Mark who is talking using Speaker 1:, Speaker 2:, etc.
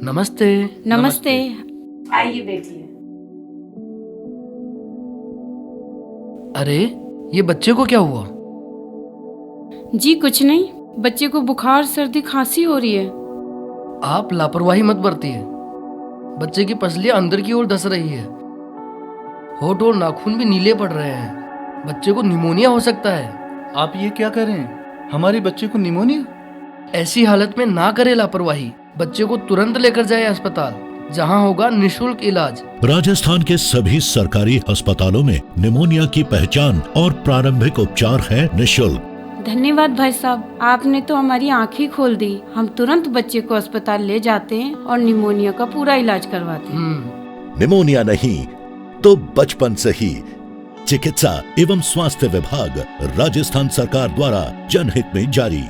Speaker 1: नमस्ते।
Speaker 2: नमस्ते। आइए बैठिए।
Speaker 1: अरे, ये बच्चे को क्या हुआ?
Speaker 2: जी कुछ नहीं, बच्चे को बुखार सर्दी खांसी हो रही है।
Speaker 1: आप लापरवाही मत बरतिए। बच्चे की पसलियां अंदर की ओर धस रही है। होठ और नाखून भी नीले पड़ रहे हैं। बच्चे को निमोनिया हो सकता है।
Speaker 3: आप ये क्या कर रहे हैं? हमारे बच्चे को निमोनिया?
Speaker 1: ऐसी हालत में ना करे लापरवाही। बच्चे को तुरंत लेकर जाए अस्पताल, जहां होगा निशुल्क इलाज।
Speaker 4: राजस्थान के सभी सरकारी अस्पतालों में निमोनिया की पहचान और प्रारंभिक उपचार है निशुल्क।
Speaker 2: धन्यवाद भाई साहब, आपने तो हमारी आंखें खोल दी। हम तुरंत बच्चे को अस्पताल ले जाते हैं और निमोनिया का पूरा इलाज करवाते हैं।
Speaker 4: निमोनिया नहीं तो बचपन से ही। चिकित्सा एवं स्वास्थ्य विभाग, राजस्थान सरकार द्वारा जनहित में जारी।